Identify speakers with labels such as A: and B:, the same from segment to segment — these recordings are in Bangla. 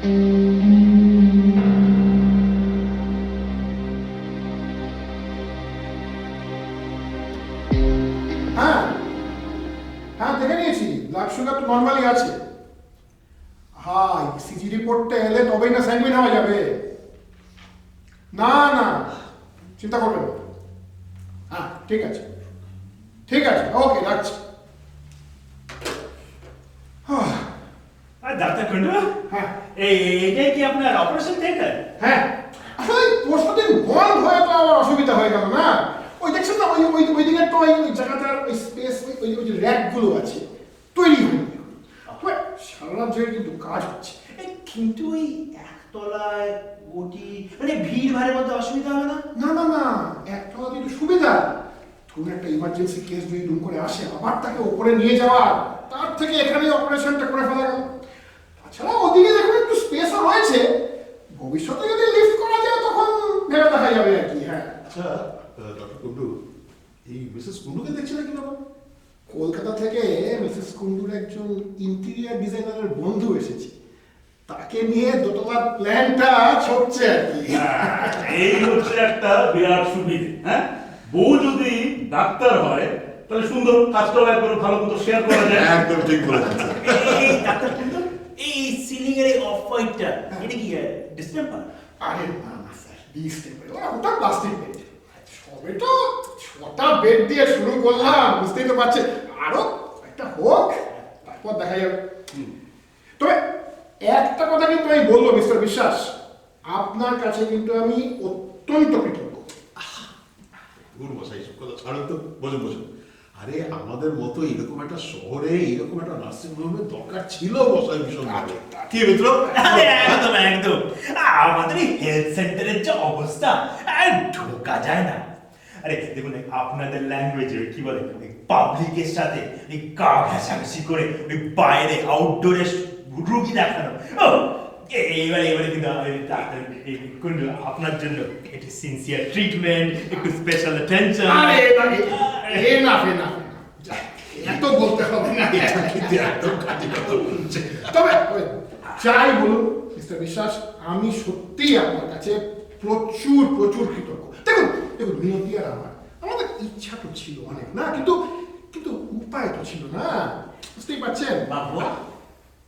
A: হ্যাঁ হ্যাঁ দেখে নিয়েছি, ব্লাড সুগার তো নর্মালি আছে। হ্যাঁ, সিজি রিপোর্টটা এলে তবেই না স্যাঙ্গুইন হওয়া যাবে। না না, চিন্তা করবেন না। হ্যাঁ ঠিক আছে, ঠিক আছে, ওকে রাখছি।
B: ডাক্তার কুন্ডু,
A: হ্যাঁ
B: এটাই কি আপনার অপারেশন থিয়েটার?
A: হ্যাঁ, আসলে পরশুদিন বন্ধ হয়ে তো আমার অসুবিধা হয়ে গেল না। ওই দেখছেন না, ওই ওই ওই দিকের তো ওই জায়গাটার ওই স্পেস, ওই ওই যে র্যাকগুলো আছে তৈরি হয়নি। সারা রাত ধরে কিন্তু কাজ হচ্ছে।
B: কিন্তু ওই একতলায় ওটি মানে ভিড় ভাড়ের মধ্যে অসুবিধা হবে না?
A: না না না, একটা কিন্তু সুবিধা। ধরুন একটা ইমার্জেন্সি কেস যদি দুম করে আসে, আবার তাকে ওপরে নিয়ে যাওয়া, তার থেকে এখানে অপারেশনটা করে ফেলা গেল। তাছাড়া ওদিকে দেখুন একটু স্পেসও রয়েছে, ভবিষ্যতে যদি লিফট করা যায় তখন ভেবে দেখা যাবে আর কি। হ্যাঁ
C: আচ্ছা ডক্টর কুন্ডু, এই মিসেস কুন্ডুকে দেখছি নাকি বাবা?
A: কলকাতা থেকে মিসেস কুন্ডুর একজন ইন্টেরিয়ার ডিজাইনারের বন্ধু এসেছে, তাকে নিয়ে দোতলার প্ল্যানটা ছড়ছে আর কি।
D: এই হচ্ছে একটা বিরাট সুবিধে। হ্যাঁ, বউ যদি ডাক্তার হয় তাহলে সুন্দর কাজটাও একবার ভালো মতো শেয়ার করা যায়।
C: একদম ঠিক বলেছেন।
B: এই ডাক্তার কুন্ডু, এই সিলিং এর অফ হোয়াইটটা এটা কি ডিসটেম্পার?
A: আরে না না স্যার, ওটা প্লাস্টিক বেড। সবে তো 6টা বেড দিয়ে শুরু করলাম, বুঝতেই তো পারছেন। আরো একটা হোক, তারপর দেখা যাবে। তবে একটা কথা কিন্তু আমি বলবো মিস্টার বিশ্বাস, আপনার কাছে কিন্তু আমি অত্যন্ত কৃতজ্ঞ।
C: গুড মশাই, সব কথা ছাড়ুন তো, বসুন বসুন। আরে আমাদের মতো এরকম একটা শহরে এরকম একটা নার্সিং হোমের দরকার ছিল মশাই, ভীষণ ভালো। কি মিত্র?
B: একদম একদম, আমাদের এই হেলথ সেন্টারের যে অবস্থা, আর ঢোকা যায় না। আরে দেখুন, আপনাদের ল্যাঙ্গুয়েজে কি বলে, পাবলিকের সাথে এই গা ঘেঁষাঘেঁষি করে ওই বাইরে আউটডোরে রুগী দেখানো। ও এবারে কিন্তু ডাক্তার কুন্ডু আপনার জন্য একটু সিনসিয়ার ট্রিটমেন্ট, একটু স্পেশাল অ্যাটেনশন।
A: আরে না না, এত বলতে হবে না।
C: কিন্তু একদম কাজে কথা বলছে।
A: তবে যাই বলুন মিস্টার বিশ্বাস, আমি সত্যিই আপনার কাছে প্রচুর প্রচুর কৃতজ্ঞ। দেখুন দেখুন, মিনতি আর আমাদের ইচ্ছা তো ছিল অনেক না, কিন্তু কিন্তু উপায় তো ছিল না, বুঝতেই পারছেন।
B: বাবু,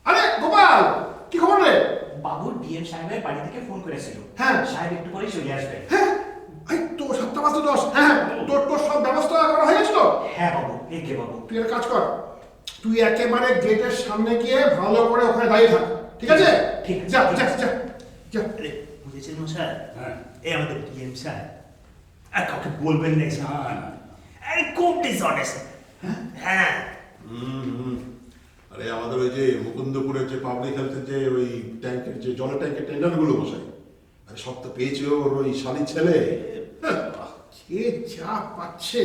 A: আরে গোপাল, কি খবর রে?
B: বাবুর ডিএম সাহেবের বাড়ি থেকে ফোন করেছিল।
A: হ্যাঁ।
B: সাহেব একটু পরেই চলে আসবে।
A: হ্যাঁ, এই তো 7:10। হ্যাঁ, তোর সব ব্যবস্থা করা হয়ে গেছে তো?
B: হ্যাঁ বাবু, একে বাবু।
A: তুই একটা কাজ কর, তুই একেবারে গেটের সামনে গিয়ে ভালো করে ওখানে দাঁড়িয়ে থাক, ঠিক আছে?
B: ঠিক আছে।
A: যা যা যা যা।
B: আরে বুঝেছেন মশাই,
D: হ্যাঁ।
B: এই আমাদের ডিএম সাহেব আর কাউকে বলবেন না এসব।
D: না, না।
B: আরে খুব ডিসঅনেস্ট। হ্যাঁ।
C: আরে আমাদের ওই যে মুকুন্দপুরের যে পাবলিক হেলথের যে ওই ট্যাঙ্কের যে জলের ট্যাঙ্কের টেন্ডারগুলো বসাই, আরে সব তো পেয়েছে ওর ওই শালির ছেলে।
A: কে যা পাচ্ছে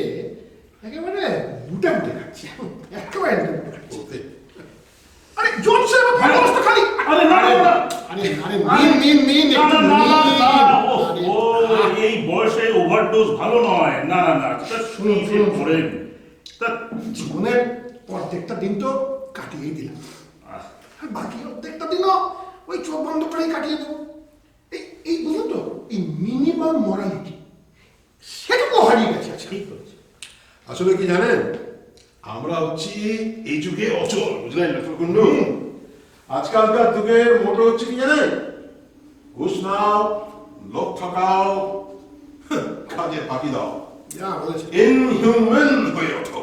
A: একেবারে বুটে বুটে খাচ্ছে, একেবারে বুটে বুটে খাচ্ছে।
C: বলতে
A: আরে জোরসে ভালো অবস্থা খালি।
D: আরে না, না, না।
A: আরে আরে নিন
D: না,
A: একটু
D: না, না,
A: নিন।
D: না, না, ও,
A: আরে,
D: ও, এই বয়সে ওভারডোজ ভালো নয়। না না না, তা শুনুন
A: শুনুন।
D: করেন তা।
A: জীবনের অর্ধেকটা দিন তো কাটিয়েই দিলাম,
D: আহ,
A: আর বাকি অর্ধেকটা দিনও ওই চোখ বন্ধ করেই কাটিয়ে দেবো। এই এই বুঝলেন তো, এই মিনিমাম মরালিটি সেটুকু হারিয়ে গেছে আজকে।
B: ঠিক বলছি।
C: আসলে কি জানেন, আমরা হচ্ছি এই যুগে অচল, বুঝলেন ডক্টর কুন্ডু? আজকালকার যুগের মোটো হচ্ছে কি জানেন, ঘুষ নাও, লোক ঠকাও, কাজে ফাঁকি দাও,
A: যা বলেছে।
C: ইনহিউম্যান হয়ে ওঠো।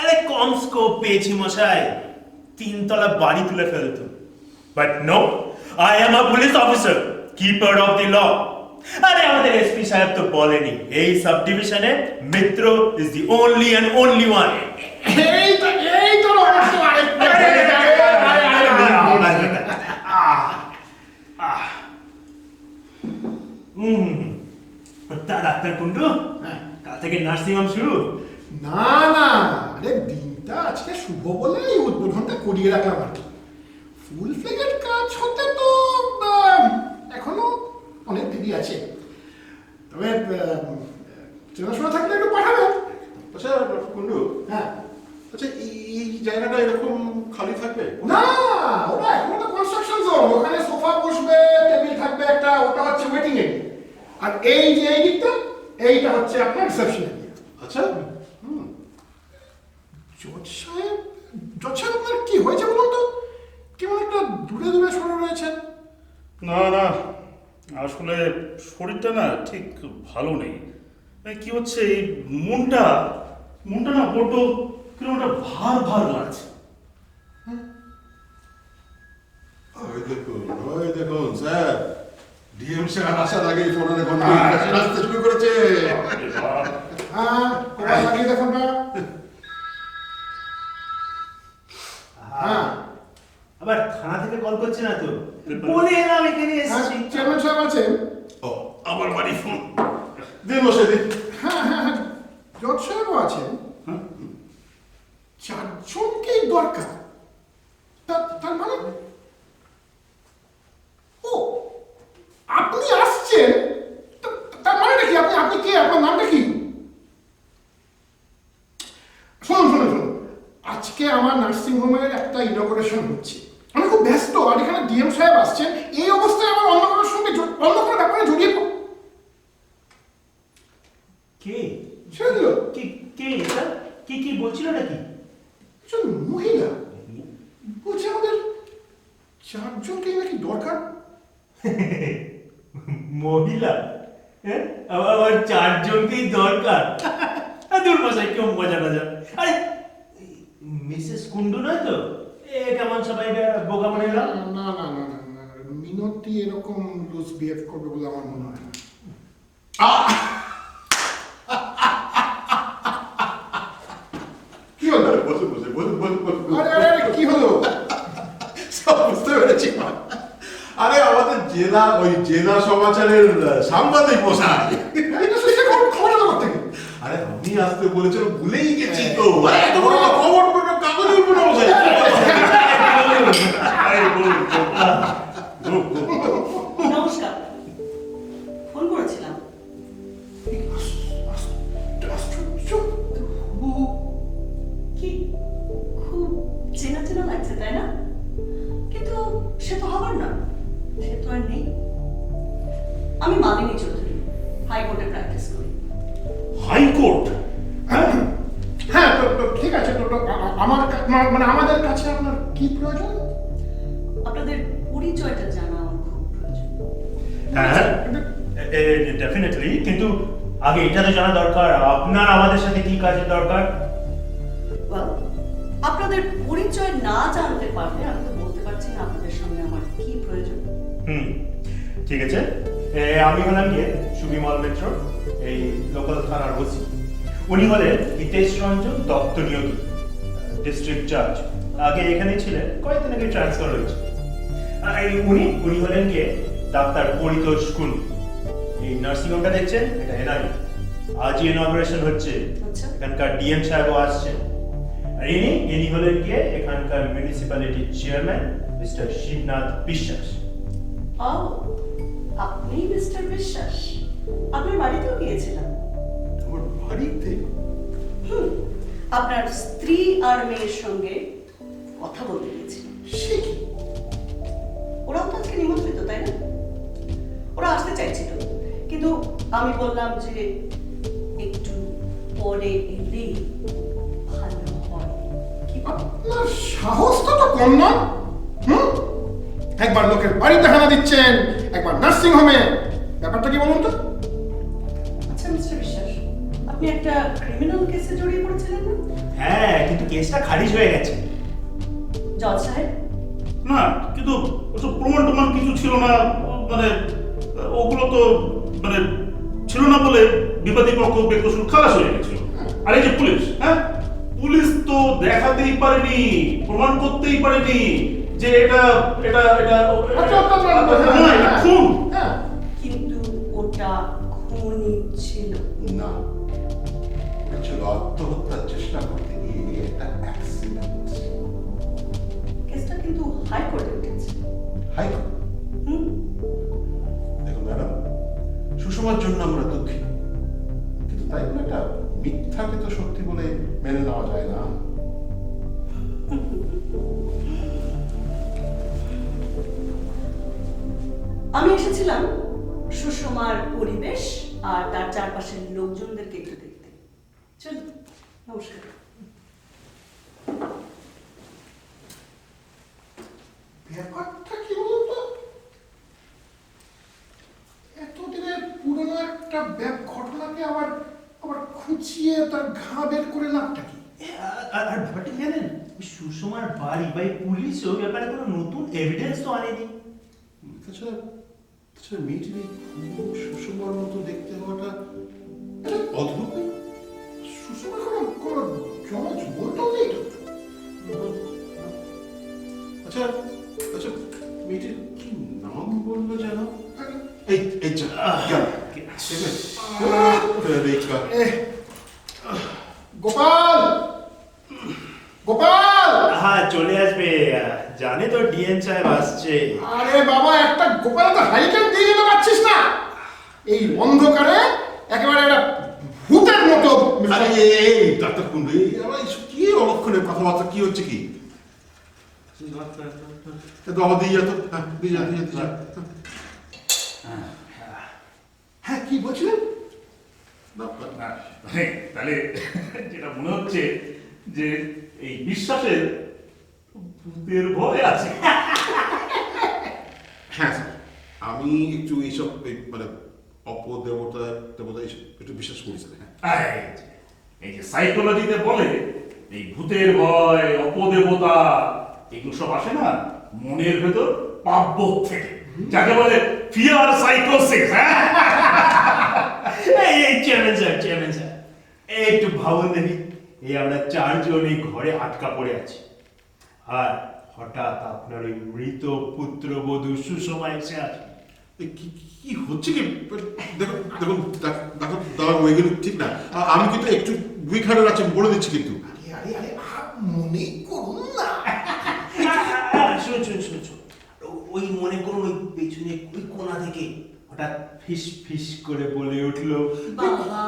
B: আরে কম স্কোপ পেয়েছি মশাই, 3 তলা বাড়ি তুলে ফেলতো। But no, I am a police officer, keeper of the law. আরে আমাদের এসপি সাহেব তো বলেনি, এই সাব ডিভিশনে Mitra is the only and only one.
A: এই তো রহস্য।
B: ডাক্তার কুন্ডু, কাল থেকে নার্সিং হোম শুরু।
A: না না, আরে দিনটা আজকে শুভ বলে এই উদ্বোধনটা করিয়ে রাখলাম আর কি। ফুল ফ্লেগেড কাজ হতে তো এখনো অনেক দেরি আছে, তবে চেনাশোনা থাকলে একটু পাঠাবেন।
C: আচ্ছা ডক্টর কুন্ডু,
A: হ্যাঁ।
C: আচ্ছা এই জায়গাটা এরকম খালি থাকবে?
A: না, ওটা এখন তো কনস্ট্রাকশন জোন, ওখানে আর এই যে এই দিকটা, এইটা হচ্ছে আপনার রিসেপশন এরিয়া।
C: আচ্ছা
A: জজ সাহেব, জজ সাহেব আপনার কি হয়েছে বলুন তো? কেমন একটা দূরে দূরে সরে রয়েছেন।
D: না না, আসলে শরীরটা না ঠিক ভালো নেই। কি হচ্ছে, এই মনটা মনটা না বড্ড কিরকম একটা ভার ভার লাগছে।
C: ওই দেখুন স্যার, ডিএম স্যার আসার আগেই ফোনে ঘন্টা আসতে শুরু করেছে।
A: হ্যাঁ, কোথায় লাগিয়ে দেখুন না। হ্যাঁ,
B: আবার থানা থেকে কল করছে না তো? বলে এলাম এখানে এসেছি।
A: চেয়ারম্যান সাহেব আছেন?
C: ও, আমার বাড়ি ফোন দিন, বসে দিন।
A: হ্যাঁ হ্যাঁ হ্যাঁ, জজ সাহেবও আছেন।
D: হ্যাঁ?
A: চারজনকেই দরকার। তার মানে, ও আপনি আসছেন, তার মানেটা কি? আপনি কে? আপনার নামটা কি? শুনুন শুনুন শুনুন, আজকে আমার নার্সিং হোমের একটা ইনগ্রেশন হচ্ছে। আমি খুব ব্যস্ত, আর এখানে ডিএম সাহেব আসছেন। এই অবস্থায় আমার অন্য কারোর সঙ্গে অন্য কোনো ব্যাপারে জড়িয়ে
B: কে?
A: ছেড়ে দিল
B: কি কে এটা? কি বলছিল নাকি?
A: একজন মহিলা বলছে আমাদের চারজনকেই নাকি দরকার।
B: মহিলা? হ্যাঁ, আবার চারজনকেই দরকার? দূর মশাই, কেউ মজা না যান। আরে মিসেস কুন্ডু নয় তো? কেমন সবাই বোকা মনে গেল?
A: না না না না না, মিনতি এরকম লুজ বিহেভ করবে বলে আমার মনে হয় না। কি হলো?
C: বসে বসে বলুন বলুন বলুন।
A: আরে আরে আরে, কি হলো?
C: সব বুঝতে পেরেছি। আরে আমাদের জেলা সমাচারের সাংবাদিক মশাই।
A: এই তো সে খবর দেওয়ার থেকে।
C: আরে আমি আসতে বলেছিল, ভুলেই গেছি তো। আরে এত বড় খবর কোনো কাগজে উঠবে না মশাই।
D: এই বলুন, বলুন।
E: নমস্কার, ফোন করেছিলাম।
A: আশ্চর্য।
E: কি খুব চেনা চেনা লাগছে, তাই না? কিন্তু সে তো হবার না, সে তো আর নেই। আমি মালিনী চৌধুরী, হাইকোর্টে প্র্যাকটিস করি।
D: হাইকোর্ট?
A: হ্যাঁ, তো ঠিক আছে। তো মানে আমাদের কাছে আপনার কি প্রয়োজন?
E: আপনাদের পরিচয়টা জানা আমার খুব প্রয়োজন।
B: হ্যাঁ, ডেফিনেটলি, কিন্তু আগে এটা তো জানা দরকার আপনার আমাদের সাথে কি কাজের দরকার।
E: Well, আপনাদের পরিচয় না জানতে পারলে আমি তো বলতে পারছি না আপনাদের সঙ্গে আমার কি প্রয়োজন।
B: ঠিক আছে। আমি হলাম গিয়ে সুবিমল মিত্র, এই লোকাল থানার ওসি। উনি হলেন হিতেশ রঞ্জন দত্ত নিয়োগী, ডিস্ট্রিক্ট জাজ। আগে এখানে ছিলেন, কয়েকদিন আগে ট্রান্সফার হয়েছে। আর উনি হলেন গিয়ে ডাক্তার পরিতোষ কুন্ডু। এই নার্সিং হোমটা দেখছেন, এটা এনআই। আজই ইনগ্রেশন হচ্ছে।
E: আচ্ছা।
B: এখানকার ডিএম সাহেবও আসছেন। আর ইনি হলেন গিয়ে এখানকার মিউনিসিপ্যালিটির চেয়ারম্যান মিস্টার শিবনাথ বিশ্বাস।
E: ও, আপনি মিস্টার বিশ্বাস? আপনার বাড়িতেও গিয়েছিলাম।
C: আমার বাড়িতে?
E: আপনার স্ত্রী আর মেয়ের সঙ্গে কথা বলতে গিয়েছিলাম।
A: সে কি?
E: ওরাও তো আজকে নিমন্ত্রিত, তাই না? ওরা আসতে চাইছিল, কিন্তু আমি বললাম যে একটু পরে এলেই ভালো হয়। কি
A: আপনার সাহস তো কম না। একবার লোকের বাড়িতে হানা দিচ্ছেন, একবার নার্সিং হোমে। ব্যাপারটা কি বলুন তো?
E: আচ্ছা মিস্টার বিশ্বাস, আপনি একটা ক্রিমিনাল কেসে জড়িয়ে পড়েছিলেন না?
B: হ্যাঁ, কিন্তু কেসটা খারিজ হয়ে গেছে।
E: জজ সাহেব,
D: না, কিন্তু ওসব প্রমাণ কিছু ছিল না। মানে ওগুলো তো মানে ছিল না বলে বিবাদী পক্ষ বেকসুর খালাস হয়ে গেছিল। আর এই যে পুলিশ, হ্যাঁ, পুলিশ তো দেখাতেই পারেনি, প্রমাণ করতেই পারেনি যে এটা এটা এটা না, এটা খুন।
A: হ্যাঁ,
E: কিন্তু ওটা খুনই ছিল।
C: না, ওটা ছিল আত্মহত্যার চেষ্টা করতে গিয়ে একটা অ্যাক্সিডেন্ট।
E: কেসটা কিন্তু হাইকোর্টে উঠেছে।
C: হাইকোর্ট?
E: হুম,
C: দেখুন ম্যাডাম, সুষমার জন্য আমরা দুঃখিত, কিন্তু তাই বলে একটা মিথ্যাকে তো সত্যি বলে মেনে নেওয়া যায় না।
E: আমি এসেছিলাম সুষমার পরিবেশ আর তার চারপাশের লোকজনদেরকে একটু দেখতে। চলুন, নমস্কার।
A: ব্যাপারটা কি বলতো, এতদিনের পুরনো একটা ঘটনাকে আবার আবার খুঁচিয়ে তার ঘা বের করে লাভটা কি?
B: আর ব্যাপারটা কি জানেন, ওই সুষমার বাড়ি বা এই পুলিশও ব্যাপারে কোনো নতুন এভিডেন্স তো আনেনি।
C: তাছাড়া তাছাড়া মেয়েটির এই খুব সুষমার মতো দেখতে হওয়াটা একটা অদ্ভুত নেই?
A: সুষমা কোনো জমজ বলতেও নেই তো।
C: আচ্ছা আচ্ছা, মেয়েটির কি নাম বললো জানো? এই এই যা গেল। রেখা
A: গোপাল, গোপাল!
B: হ্যাঁ চলে আসবে, জানে তো ডিএন সাহেব আসছে।
A: আরে বাবা, একটা গোপাল তো হারিকেন দিয়ে যেতে পারছিস না? এই অন্ধকারে একেবারে একটা ভূতের মতো।
C: আরে এই ডাক্তার কুন্ডু, এই আবার এইসব কি অলক্ষণের কথাবার্তা, কি হচ্ছে কি? তো আমার দিয়ে যা তো, হ্যাঁ দিয়ে যা দিয়ে যা।
A: হ্যাঁ, কি বলছিলেন?
C: না,
D: না, তাহলে যেটা মনে হচ্ছে যে এই বিশ্বাসের ভূতের ভয় আছে।
C: হ্যাঁ স্যার, আমি একটু এইসব মানে অপদেবতা দেবতা এইসব একটু বিশ্বাস করি স্যার। হ্যাঁ
D: এই যে সাইকোলজিতে বলে এই ভূতের ভয়, অপদেবতা, এগুলো সব আসে না মনের ভেতর পাপবোধ থেকে, যাকে বলে ফিয়ার সাইকোসিস।
B: এই চেয়ারম্যান স্যার, এই একটু ভাবুন দেখি, এই আমরা চারজন এই ঘরে আটকা পড়ে আছি, আর হঠাৎ আপনার ওই মৃত পুত্রবধূ সুষমা এসে আছে।
C: কি কি হচ্ছে কি? দেখুন দেখুন ডাক্তার দাদা, ওইগুলো ঠিক না। আমি কিন্তু একটু উইক হার্টের আছি, বলে দিচ্ছি কিন্তু।
A: আরে আরে আরে, মনে করুন না।
B: শুনুন, ওই মনে করুন ওই পেছনে ওই কোণা থেকে হঠাৎ ফিস ফিস করে বলে উঠলো,
E: বাবা,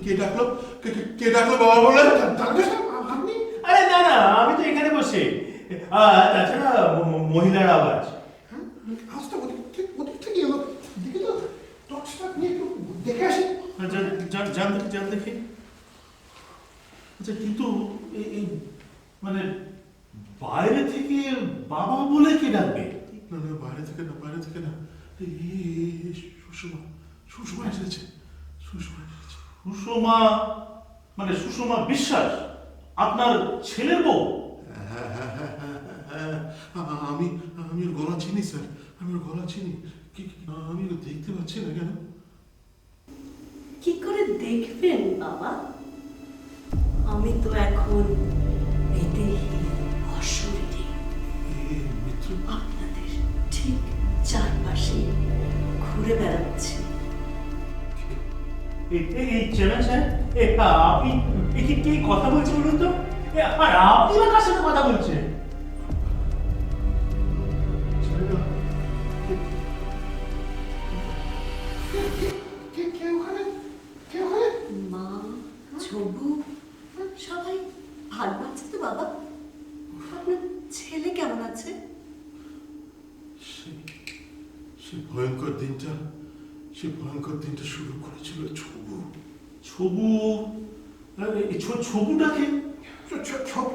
C: কে ডাকলো? কে ডাকলো বাবা বলে?
A: ডাক্তার সাহেব, আপনি?
B: আরে না, আমি তো এখানে বসে। তাছাড়া মহিলার আওয়াজ।
A: হ্যাঁ, আজটা ওদিক থেকে এলো। দেখি তো, টর্চটা নিয়ে একটু দেখে আসি।
D: জান দেখি। আচ্ছা, কিন্তু এই মানে বাইরে থেকে বাবা বলে কে ডাকবে?
C: না না, বাইরে থেকে না। সুষমা এসেছে।
D: সুষমা মানে সুষমা বিশ্বাস, আপনার ছেলের বউ?
C: আমি ওর গলা চিনি স্যার, আমি ওর গলা চিনি। আমি ওকে দেখতে পাচ্ছি না কেন?
E: কি করে দেখবেন বাবা? আমি তো এখন বিদেহী, অশরীরী,
C: মিত্র,
E: আপনাদের ঠিক চারপাশে ঘুরে বেড়াচ্ছি।
B: এই চেয়ারম্যান স্যার, আপনি কি কথা বলছেন বলুন তো? আর আপনি বা কার সাথে কথা বলছেন?
A: কে ওখানে? কে ওখানে?
E: মা, ছবু, সবাই ভালো আছে তো বাবা? আপনার ছেলে কেমন আছে?
C: সে ভয়ঙ্কর দিনটা শুরু করেছিল
D: ছবুটাকে?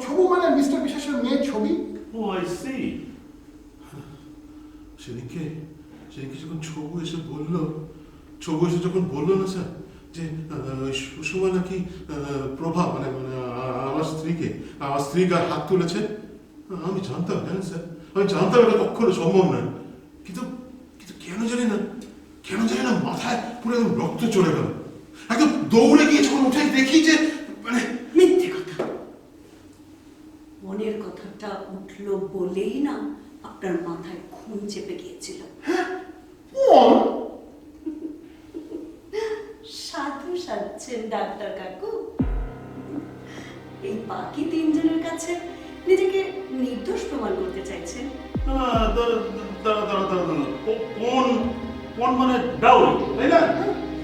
A: ছবু মানে মিস্টার বিশ্বাসের মেয়ের ছবি।
D: ও আই সি।
C: সেদিনকে যখন ছবু এসে যখন বললো না স্যার, যে সুষমা নাকি প্রভা মানে আমার স্ত্রী গায়ে হাত তুলেছে, আমি জানতাম, জানেন স্যার, এটা কখনো সম্ভব নয়। কিন্তু কেন জানি না মাথায় পুরো একদম রক্ত চড়ে গেল। একদম দৌড়ে গিয়ে যখন উঠে দেখি যে মানে
E: মিথ্যে কথা। মনের কথাটা উঠলো বলেই না আপনার মাথায় খুন চেপে গিয়েছিল। সাধু সাজছেন ডাক্তার কাকু। এই বাকি তিনজনের কাছে নিজেকে নির্দোষ প্রমাণ করতে চাইছেন।
D: কোন মানে ডাউরি, তাই না?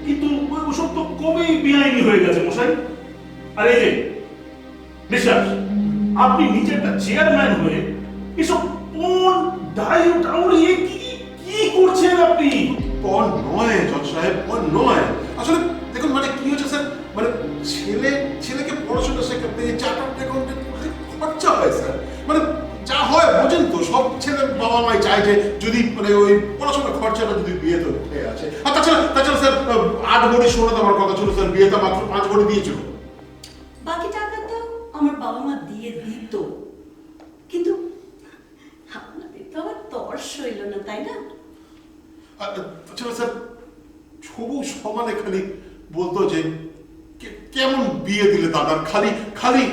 D: কিন্তু ওসব তো কবেই বেআইনি হয়ে গেছে মশাই। আর এই যে বিশ্বাস, আপনি নিজে একটা চেয়ারম্যান হয়ে এসব কোন ডাউরি কি কি করছেন আপনি?
C: পণ নয় জজ সাহেব, পণ নয়। আসলে দেখুন মানে কি হচ্ছে স্যার, মানে ছেলেকে পড়াশোনা শেখাতে চার্টার্ড অ্যাকাউন্টেন্ট খরচা হয় স্যার। মানে যা হয় বোঝেন তো, সব ছেলের বাবা মাই চায় যে যদি মানে ওই পড়াশোনার খরচাটা যদি বিয়েতে উঠে আছে। আর তাছাড়া স্যার 8 ভরি সোনা দেওয়ার কথা ছিল স্যার, বিয়েতে মাত্র 5 ভরি দিয়েছিল।
E: বাকি টাকাটা আমার বাবা মা দিয়ে দিত, কিন্তু আপনাদের তো আবার তর্স হইল না, তাই না?
C: তাছাড়া স্যার ছবু সমানে খালি বলতো যে কেমন বিয়ে দিলে দাদার, খালি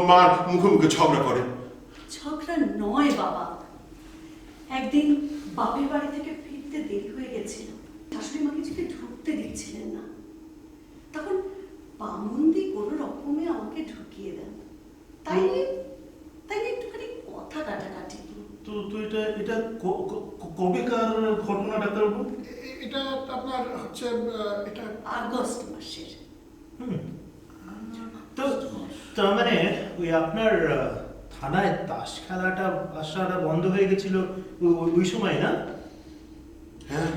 C: মার মুখে মুখে ঝগড়া করে।
E: ঝগড়া নয় বাবা, একদিন বাপের বাড়ি থেকে ফিরতে দেরি হয়ে গেছিল, শাশুড়ি মা কিছুকে ঢুকতে দিচ্ছিলেন না, তখন বামুন্দি কোনো রকমে আমাকে ঢুকিয়ে দেন। তাই একটুখানি কথা কাটাকাটি।
D: তো এটা কবেকার ঘটনা ডাক্তারবাবু?
A: এটা আপনার হচ্ছে এটা
E: আগস্ট মাসের।
B: তো তার মানে ওই আপনার থানায় তাস খেলাটা আসাটা বন্ধ হয়ে গেছিল ওই সময়, না?
C: হ্যাঁ,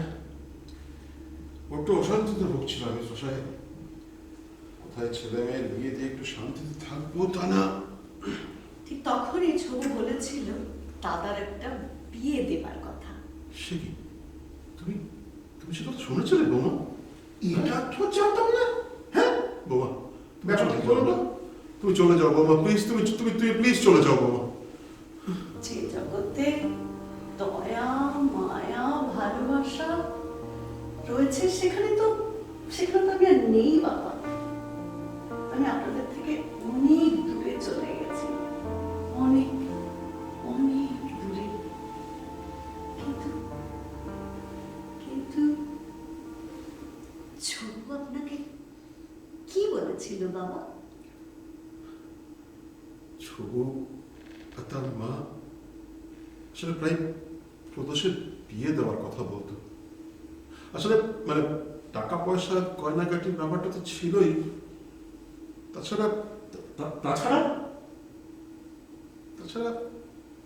C: বড্ড অশান্তিতে ভুগছিল আমি সাহেব। কোথায় ছেলে মেয়ের বিয়ে দিয়ে একটু শান্তিতে থাকবো তা না।
E: ঠিক তখনই ছবু বলেছিল দাদার একটা বিয়ে দেবার কথা।
C: সে কি, তুমি সে কথা শুনেছিলে বৌমা?
A: এটা তো জানতাম না।
C: হ্যাঁ বৌমা,
A: ব্যাপারটা কি বলো তো?
C: তুমি চলে যাও বৌমা, প্লিজ। তুমি প্লিজ চলে যাও বৌমা।
E: যে জগতে দয়া, মায়া, ভালোবাসা রয়েছে সেখানে তো আমি আর নেই বাবা। আমি আপনাদের থেকে অনেক দূরে চলে গেছি, অনেক অনেক দূরে। কিন্তু ছবু আপনাকে কি বলেছিল বাবা?
C: ছবু আর তার মা আসলে প্রায় প্রদোষের বিয়ে দেওয়ার কথা বলতো। আসলে মানে টাকা পয়সা গয়নাগাটির ব্যাপারটা তো ছিলই, তাছাড়া
D: তাছাড়া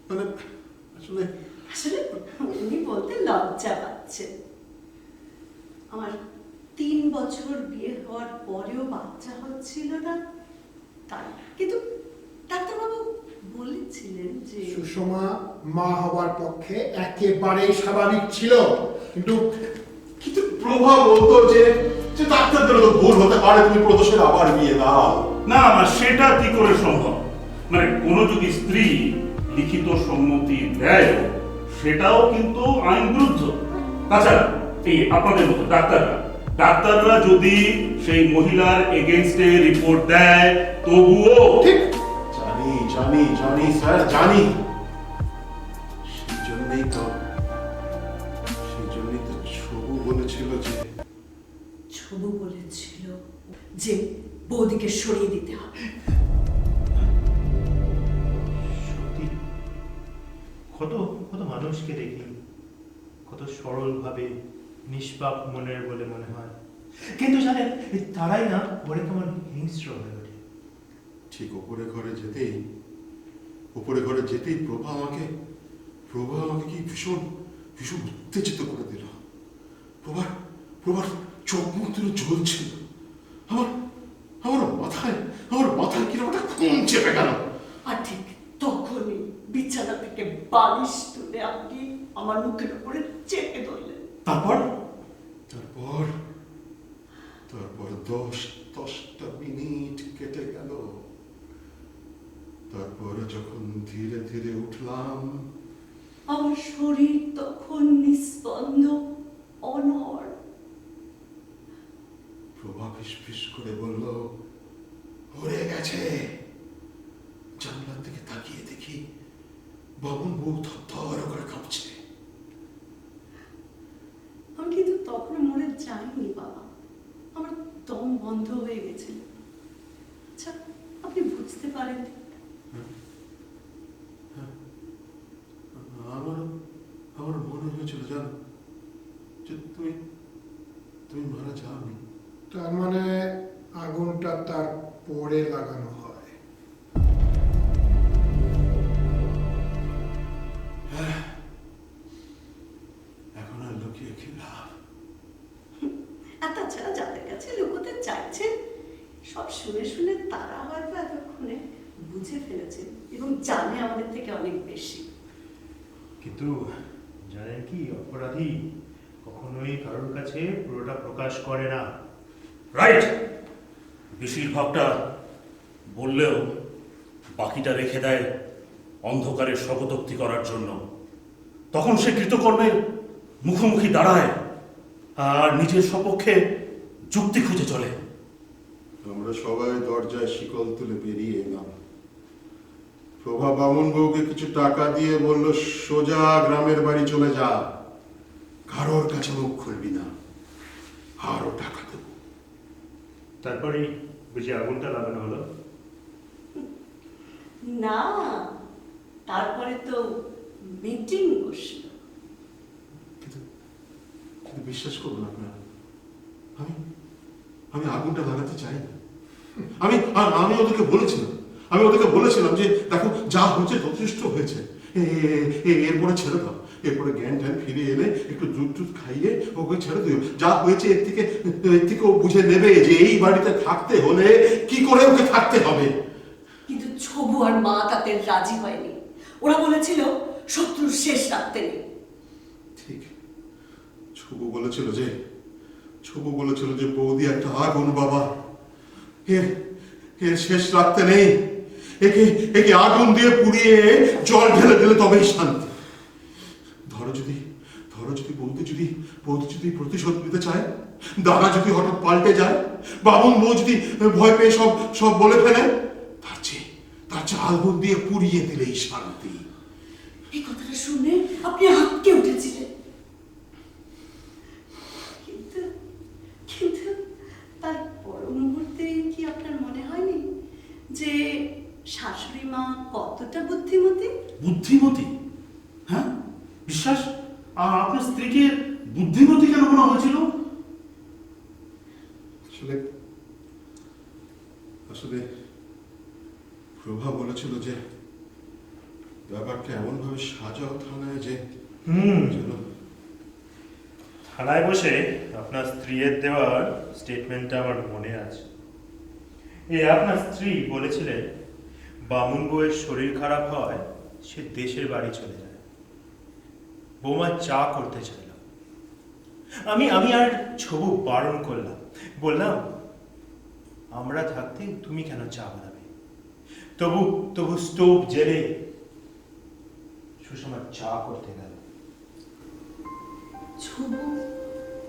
C: মানে আসলে
E: উনি বলতে লজ্জা পাচ্ছেন। আমার 3 বছর বিয়ে হওয়ার পরেও বাচ্চা হচ্ছিল না, তাই। কিন্তু ডাক্তারবাবু বলেছিলেন যে
A: সুষমা মা হবার পক্ষে একেবারেই স্বাভাবিক ছিল, কিন্তু
C: প্রভা বলতো যে ডাক্তারদের তো ভুল হতে পারে, তুমি প্রদোষের আবার বিয়ে দাও।
D: না, সেটা কি করে সম্ভব? মানে কোনো যদি স্ত্রী লিখিত সম্মতি দেয় সেটাও কিন্তু আইন বিরুদ্ধ। তাছাড়া এই আপনাদের মতো ডাক্তাররা যদি সেই মহিলার এগেইনস্টে রিপোর্ট দেয় তবুও
A: ঠিক
C: জানি স্যার, জানি। সেই জন্যই তো ছবু বলেছিল
E: যে বৌদিকে সরিয়ে দিতে হবে।
B: সত্যি কত মানুষকে দেখি কত সরলভাবে নিষ্পাপ মনের বলে মনে হয়, কিন্তু জানেন তারাই না বলে কেমন হিংস্র হয়ে ওঠে।
C: ঠিক ওপরে ঘরে যেতেই প্রভা আমাকে কি ভীষণ উত্তেজিত করে দিল। প্রভার চোখ মুখ দুটো জ্বলছিল। আমার মাথায় কিরকম একটা খুন চেপে গেল।
E: আর ঠিক তখনই বিছানা থেকে বালিশ তুলে আপনি আমার মুখের উপরে চেপে ধরলেন।
C: তারপর 10টা মিনিট কেটে গেল। তারপরে যখন ধীরে ধীরে উঠলাম,
E: আমার শরীর তখন নিস্পন্দ, অনড়।
C: প্রভা ফিস করে বলল, হয়ে গেছে। জানলার দিকে তাকিয়ে দেখি বামুন বউ থর করে কাঁপছে।
E: আমি কিন্তু তখন মরে যাইনি বাবা, আমার দম বন্ধ হয়ে গেছিল। আচ্ছা, আপনি বুঝতে পারেন?
C: আমার মনে হয়েছিল জানো যে তুমি মারা যাওনি।
A: তার মানে আগুনটা তার পরে লাগানো হয়।
E: এবং জানে আমাদের থেকে অনেক বেশি।
B: কিন্তু জানেন কি, অপরাধী কখনোই কারোর কাছে পুরোটা প্রকাশ করে না।
D: রাইট, বেশিরভাগটা বললেও বাকিটা রেখে দেয় অন্ধকারের শপথোক্তি করার জন্য। তখন সে কৃতকর্মের মুখোমুখি দাঁড়ায় আর নিজের সপক্ষে যুক্তি খুঁজে চলে।
C: আমরা সবাই দরজায় শিকল তুলে বেরিয়ে এলাম। প্রভা বামুন বউকে কিছু টাকা দিয়ে বলল, সোজা গ্রামের বাড়ি চলে যা, কারোর কাছে মুখ খুলবি না, আরো টাকা দেব।
B: তারপরেই বুঝি আগুনটা লাগানো হলো।
E: না, তারপরে তো মিটিং বসলো।
C: কিন্তু বিশ্বাস করুন আপনারা, আমি আগুনটা লাগাতে চাই না। আমি ওদেরকে বলেছিলাম যে দেখো, যা হয়েছে যথেষ্ট হয়েছে, এরপরে ছেড়ে দাও, এরপরে জ্ঞান ট্যান ফিরে এলে একটু দুধ টুধ খাইয়ে ওকে ছেড়ে দিও। যা হয়েছে এর থেকে ও বুঝে নেবে যে এই বাড়িতে থাকতে হলে কি করে ওকে থাকতে হবে।
E: কিন্তু ছবু আর মা তাতে রাজি হয়নি। ওরা বলেছিল শত্রুর শেষ রাখতে নেই।
C: ঠিক, ছবু বলেছিল যে বৌদি একটা আগুন বাবা, এর শেষ রাখতে নেই, একে আগুন দিয়ে পুড়িয়ে জল ঢেলে দিলে তবেই শান্তি। ধরো যদি বৌদি যদি প্রতিশোধ নিতে চায়, দাদা যদি হঠাৎ পাল্টে যায়, বাবুন বউ যদি ভয় পেয়ে সব বলে ফেলে, তার চেয়ে আগুন দিয়ে পুড়িয়ে দিলেই শান্তি।
E: এই কথাটা শুনে আপনি আটকে উঠেছিলেন, কিন্তু তার পর মুহূর্তে কি আপনার মনে হয়নি যে শাশুড়ি মা কতটা বুদ্ধিমতী?
D: বুদ্ধিমতী? হ্যাঁ, বিশ্বাস আপনার স্ত্রীকে বুদ্ধিমতী কেন মনে হয়েছিল?
C: আসলে প্রভা বলেছিল যে ব্যাপারটা এমন ভাবে সাজাও থানায় যে
B: থানায় বসে আপনার স্ত্রীর দেওয়ার স্টেটমেন্টটা আমার মনে আছে। আপনার স্ত্রী বলেছিলেন বামুন বউয়ের শরীর খারাপ হয়, সে দেশের বাড়ি চলে যায়। বৌমা চা করতে চাইল, আমি আর ছবু বারণ করলাম, বললাম আমরা থাকতে তুমি কেন চা বানাবে। তবু স্টোভ জেলে সুষমা চা করতে গেল।
E: ছবু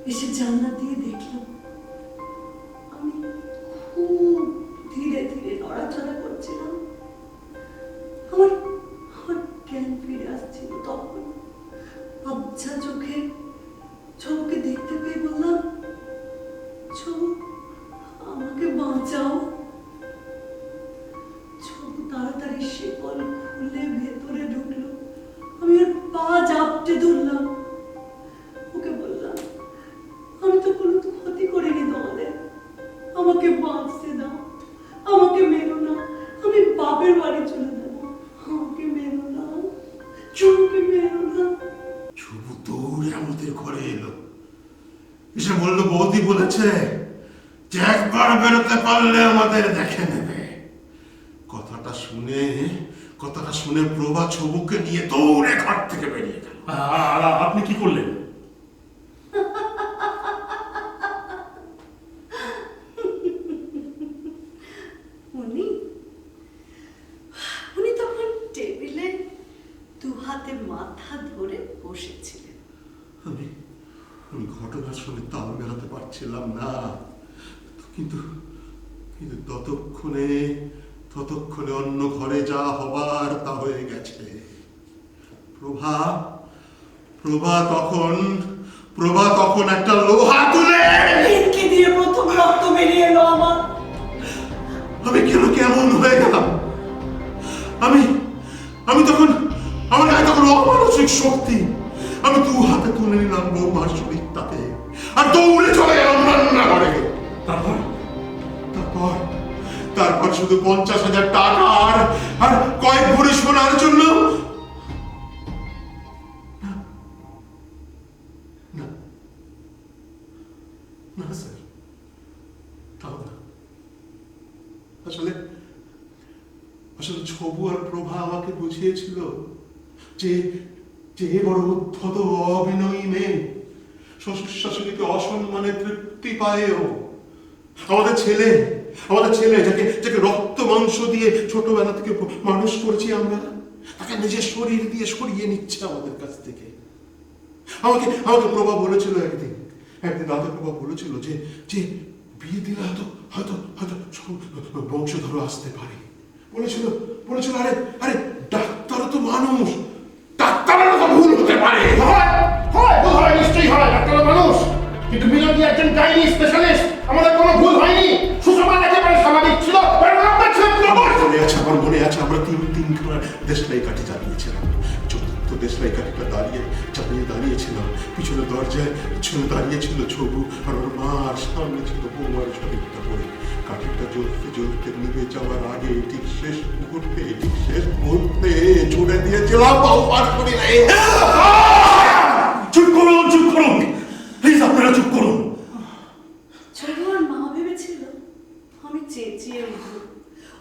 E: এসে জানলা দিয়ে দেখলো আমি খুব ধীরে ধীরে নড়াচড়া করছিলাম। আমার জ্ঞান ফিরে আসছিল। তখন আবছা চোখে ছবুকে দেখতে পেয়ে বললাম, ছবু আমাকে বাঁচাও। ছবু তাড়াতাড়ি শিকল খুলে ভেতরে ঢুকলো। আমি ওর পা জাপটে ধরলাম, ওকে বললাম, আমি তো কোনো ক্ষতি করিনি তোমাদের, আমাকে বাঁচতে দাও, আমাকে মেরো না, আমি বাপের বাড়ি চলে যাবো, আমাকে মেরো না, চোখে মেরো না।
C: ছবু দৌড়ে আমাদের ঘরে এলো, এসে বললো বৌদি বলেছে যে একবার বেরোতে পারলে আমাদের দেখে নেবে। কথাটা শুনে প্রভা ছবুকে নিয়ে দৌড়ে ঘর থেকে বেরিয়ে গেল।
D: আর আপনি কি করলেন?
E: উনি তখন টেবিলে দু হাতে মাথা ধরে বসেছিলেন।
C: আমি ঘটনা শুনে তাল মেলাতে পারছিলাম না, কিন্তু ততক্ষণে অন্য ঘরে যা হবার তা হয়ে গেছে। প্রভা তখন একটা লোহা তুলে
E: দিয়ে প্রথম রক্ত বেরিয়ে এলো আমার।
C: আমি কেমন হয়ে গেলাম। আমি তখন আমার গায়ে তখন অমানসিক শক্তি। আমি দু হাতে তুলে নিলাম বৌমার শরীরটাকে আর দৌড়ে চলে গেলাম রান্নাঘরে। তারপর শুধু 50,000 টাকা আর কয়েক ভরি সোনার জন্য না স্যার, তাও না। আসলে ছবু আর প্রভা মা আমাকে বুঝিয়েছিল যে যে বড় উদ্ধত অভিনয়ী মেয়ে শ্বশুর শাশুড়িকে অসম্মানে তৃপ্তি পায়ও। আমাদের ছেলে যাকে রক্ত মাংস দিয়ে ছোটবেলা থেকে মানুষ করেছি আমরা, তাকে নিজের শরীর দিয়ে সরিয়ে নিচ্ছে আমাদের কাছ থেকে। আমাকে প্রভা বলেছিল একদিন রাতে প্রভা বলেছিল যে বিয়ে দিলে হয়তো বংশধর আসতে পারে। বলেছিল আরে ডাক্তারও তো মানুষ, ডাক্তারেরও তো ভুল হতে পারে।
A: ভুল হয়, নিশ্চয়ই হয়, ডাক্তার মানুষ। কিন্তু মিনতি একজন গাইনি স্পেশালিস্ট, আমাদের কোনো ভুল হয়নি। সুষমা একেবারে স্বাভাবিক ছিল।
C: আমার মনে আছে আমরা তিনখানা দেশলাই কাঠি চালিয়েছিলাম। চতুর্থ দেশলাই কাঠিটা চালিয়ে দাঁড়িয়েছিলাম পিছনে দরজায়, পিছনে দাঁড়িয়েছিল ছবু আর ওর মা, আর সামনে ছিল বৌমার শরীরটা পড়ে। কাঠিটা জ্বলতে নিভে যাওয়ার আগে ঠিক শেষ মুহূর্তে ছুড়ে দিয়েছিলাম বাবু পার করে।
D: চুপ করুন প্লিজ, আপনারা চুপ করুন।
E: ছবুর মা ভেবেছিল আমি চেঁচিয়ে উঠব।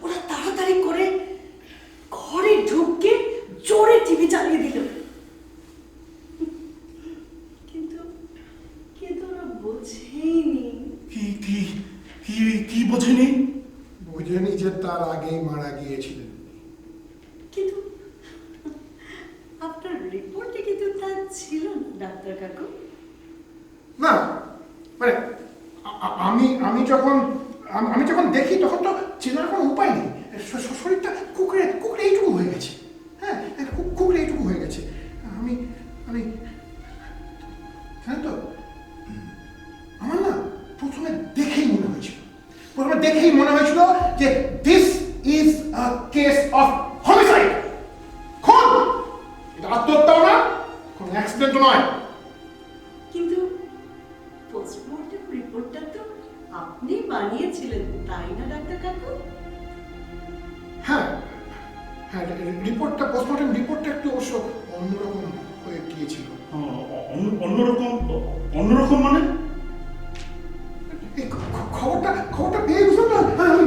E: ওরা তাড়াতাড়ি করে ঘরে ঢুকে জোরে টিভি চালিয়ে দিল। কিন্তু ওরা বোঝেনি।
D: কি বোঝেনি?
A: বুঝেনি যে তার আগেই মারা গিয়েছিলেন।
E: কিন্তু আপনার রিপোর্টে কিন্তু তা ছিল না ডাক্তার কাকু।
A: না মানে আমি যখন দেখি তখন তো চেনার কোনো উপায় নেই। শরীরটা কুকুরে এইটুকু হয়ে গেছে। হ্যাঁ, কুকুরে এইটুকু হয়ে গেছে। আমি জানেন তো, আমার না প্রথমে দেখেই মনে হয়েছিল যে this is a case of homicide, খুন। এটা আত্মহত্যাও না, কোনো অ্যাক্সিডেন্টও নয়।
E: কিন্তু পোস্টমর্টম রিপোর্টটা তো আপনি বানিয়েছিলেন, তাই না ডাক্তার কাকু?
A: হ্যাঁ, পোস্টমর্টম রিপোর্টটা একটু অবশ্য অন্যরকম হয়ে গিয়েছিল।
D: অন্যরকম মানে?
A: এই খবরটা পেয়ে বুঝলাম না, আমি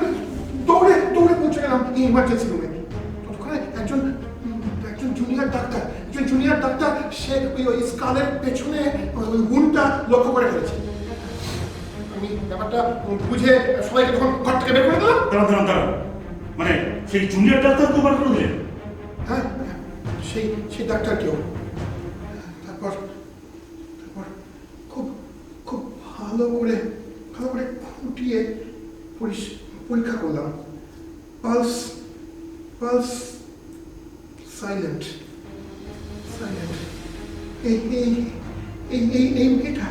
A: দৌড়ে পৌঁছে গেলাম ইমার্জেন্সি রুমে। ততক্ষণে একজন জুনিয়র ডাক্তার সে ওই স্কালের পেছনে ওই উন্ডটা লক্ষ্য করে ফেলেছে। আমি ব্যাপারটা বুঝে সবাইকে তখন ঘর থেকে বের করে দিলাম।
D: দাঁড়ান, মানে সেই জুনিয়র ডাক্তারকে বার করে দিলেন?
A: হ্যাঁ, সেই ডাক্তারকেও। তারপর খুব ভালো করে খুঁটিয়ে পরীক্ষা করলাম। Pulse silent. এই মেয়েটা,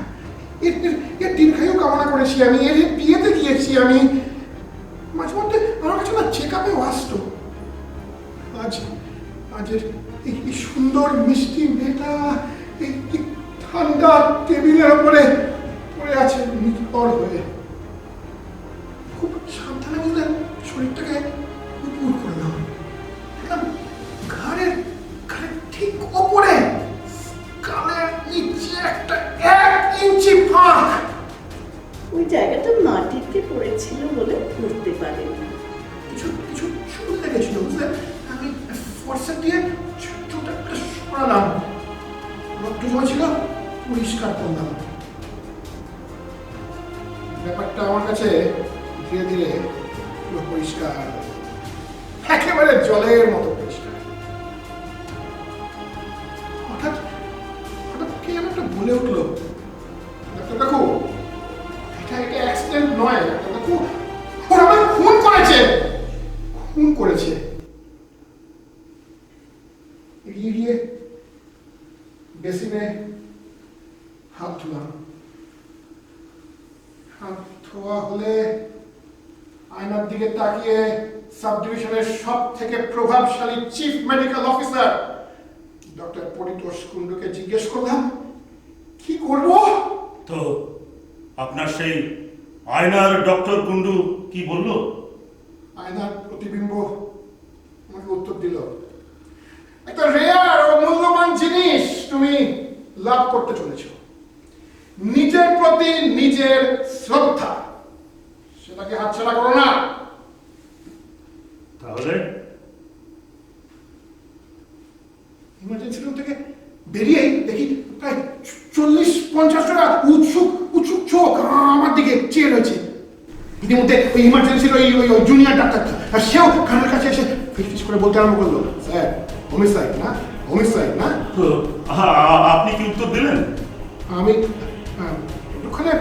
A: এর দীর্ঘায়ু কামনা করেছি আমি, এর বিয়েতে গিয়েছি আমি। মাঝে মধ্যে আমার কাছে না চেক আপেও আসতো। আজের এই সুন্দর মিষ্টি মেয়েটা এই ঠান্ডা টেবিলের উপরে পড়ে আছে নিথর হয়ে। খুব সাবধানে বুঝলেন শরীরটাকে উপর করলাম। দেখলাম ঘাড়ের ঠিক ওপরে কানের নিচে একটা 1 ইঞ্চি ফাঁক।
E: ওই জায়গাটা মাটিতে পড়েছিল বলে বুঝতে পারেনি।
A: কিছু চুল লেগেছিল বুঝলেন। আমি ফর্সা দিয়ে চুলটা সরালাম, রক্ত জমেছিল, পরিষ্কার করলাম। ব্যাপারটা আমার কাছে ধীরে ধীরে পুরো পরিষ্কার, একেবারে জলের মতো পরিষ্কার। হঠাৎ কে যেন একটা বলে উঠলো, ডাক্তার কাকু এটা অ্যাক্সিডেন্ট নয়, ডাক্তার কাকু ওরা আমায় খুন করেছে। এগিয়ে বেসিনে হাত ধুলাম। হাত ধোয়া হলে আয়নার দিকে তাকিয়ে সাব ডিভিশনের সব থেকে প্রভাবশালী chief medical officer doctor Paritosh কুণ্ডুকে জিজ্ঞেস করলাম কি করব।
D: তো আপনার সেই আয়নার ডক্টর কুণ্ডু কি বললো?
A: আয়নার প্রতিবিম্ব আমাকে উত্তর দিল, একটা রেয়ার ও মূল্যবান জিনিস তুমি লাভ করতে চলেছ, নিজের প্রতি নিজের শ্রদ্ধা, সেটাকে হাতছাড়া করো না।
D: তাহলে
A: ইমার্জেন্সি রুম থেকে বেরিয়েই দেখি প্রায় 40-50 টাকা উৎসুক উৎসুক চোখ আমার দিকে চেয়ে রয়েছে। ইতিমধ্যে ওই ইমার্জেন্সির ওই জুনিয়র ডাক্তারটা, আর সেও কানের কাছে এসে ফিস করে বলতে আরম্ভ করলো, স্যার হোমিসাইড না, হোমিসাইড না।
D: তো আপনি কি উত্তর দিলেন?
A: আমি ওখানে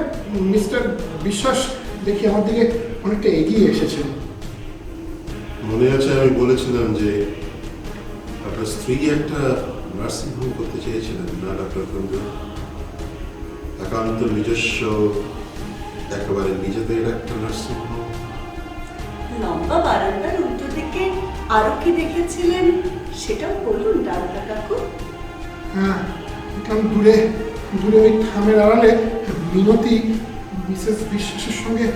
A: মিস্টার বিশ্বাস দেখি আমার দিকে অনেকটা এগিয়ে এসেছেন।
C: মনে আছে আমি বলেছিলাম যে আপনার স্ত্রী একটা নার্সিং হোম করতে চেয়েছিলেন না ডক্টর কুন্ডু? একান্ত নিজস্ব, একেবারে নিজেদের একটা নার্সিং হোম।
E: লম্বা বারান্দার উল্টো দিকে আরো কি দেখেছিলেন সেটাও বলুন ডাক্তার কাকু।
A: হ্যাঁ, দেখলাম দূরে দূরে ওই থামের আড়ালে মিনতি মিসেস বিশ্বাসের সঙ্গে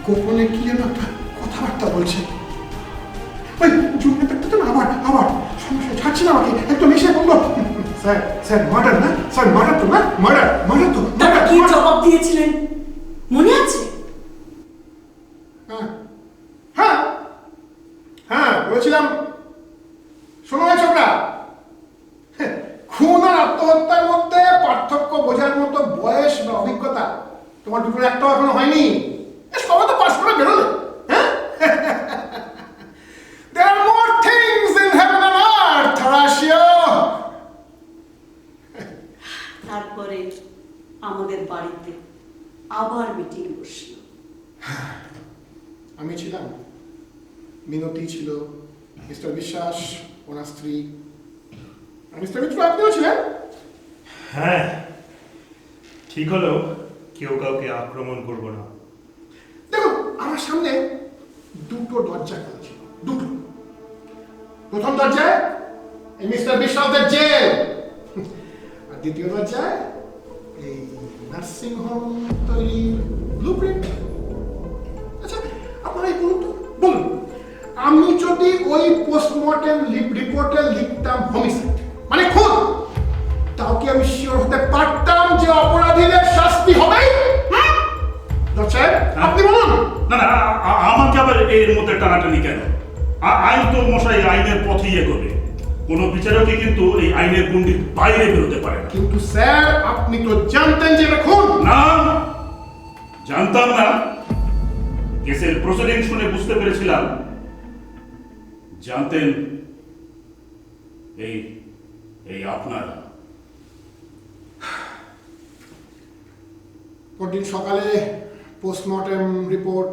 A: গোপনে কি যেন একটা কথাবার্তা বলছে। ওই জুনিয়র ডাক্তার তো আবার আবার সমস্যা ছাড়ছে না আমাকে, একদম এসে বললো, স্যার স্যার মার্ডার না, স্যার মার্ডার তো না, মার্ডার মার্ডার তো।
E: তারা কি জবাব দিয়েছিলেন মনে আছে?
A: হ্যাঁ হ্যাঁ হ্যাঁ বলেছিলাম, শোনো এই ছোকরা, খুন আর আত্মহত্যার মধ্যে পার্থক্য বোঝার মতো বয়স বা অভিজ্ঞতা তোমার দুটোর একটাও এখনো হয়নি। সবাই তো পাস করে বেরোলে। হ্যাঁ, there are more things in heaven and earth, Horatio.
E: তারপরে আমাদের বাড়িতে আবার মিটিং বসলো।
A: আমি ছিলাম, মিনতি ছিল, মিস্টার বিশ্বাস ওনার স্ত্রী, আর মিস্টার মিত্র আপনিও ছিলেন।
B: হ্যাঁ, ঠিক হলো কেউ কাউকে আক্রমণ করবো না।
A: দেখো আমার সামনে দুটো দরজা খোলা ছিল, দুটো। প্রথম দরজায় এই মিস্টার বিশ্বাসদের জেল, আর দ্বিতীয় দরজায় এই নার্সিং হোম তৈরির ব্লুপ্রিন্ট। আচ্ছা আপনারাই বলুন তো, বলুন, আমি যদি ওই পোস্টমর্টেম রিপোর্টে লিখতাম হোমিসাইড মানে খুন, তাও কি আমি শিওর হতে পারতাম যে অপরাধীদের শাস্তি হবে? আপনি বলুন।
D: না না, আমাকে আবার এর মধ্যে টানাটানি কেন? আইন তো মশাই আইনের পথেই এগোবে। কোন বিচারকই কিন্তু এই আইনের গণ্ডির বাইরে বেরোতে পারে না।
A: কিন্তু স্যার আপনি তো জানতেন যে এটা খুন।
D: না, জানতাম না। কেসের প্রসিডিং শুনে বুঝতে পেরেছিলাম জানতেন এই এই আপনারা।
A: পরদিন সকালে পোস্টমর্টেম রিপোর্ট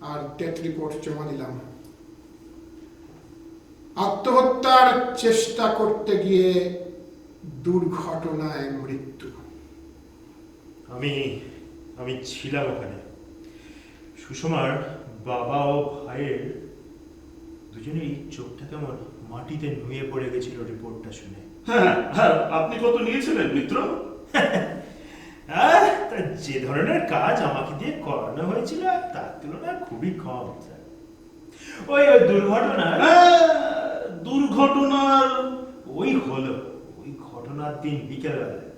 A: আর ডেথ রিপোর্ট জমা দিলাম। আত্মহত্যার চেষ্টা করতে গিয়ে দুর্ঘটনায় মৃত্যু।
B: আমি ছিলাম ওখানে। সুষমার বাবা ও ভাইয়ের দুজনেই চোখটা কেমন মাটিতে নুয়ে পড়ে গেছিল রিপোর্টটা শুনে।
D: হ্যাঁ হ্যাঁ, আপনি কত নিয়েছিলেন মিত্র?
B: তা যে ধরনের কাজ আমাকে দিয়ে করানো হয়েছিল তার তুলনায় খুবই কম স্যার। ওই
D: দুর্ঘটনার
B: ওই হলো, ওই ঘটনার দিন বিকেলবেলায়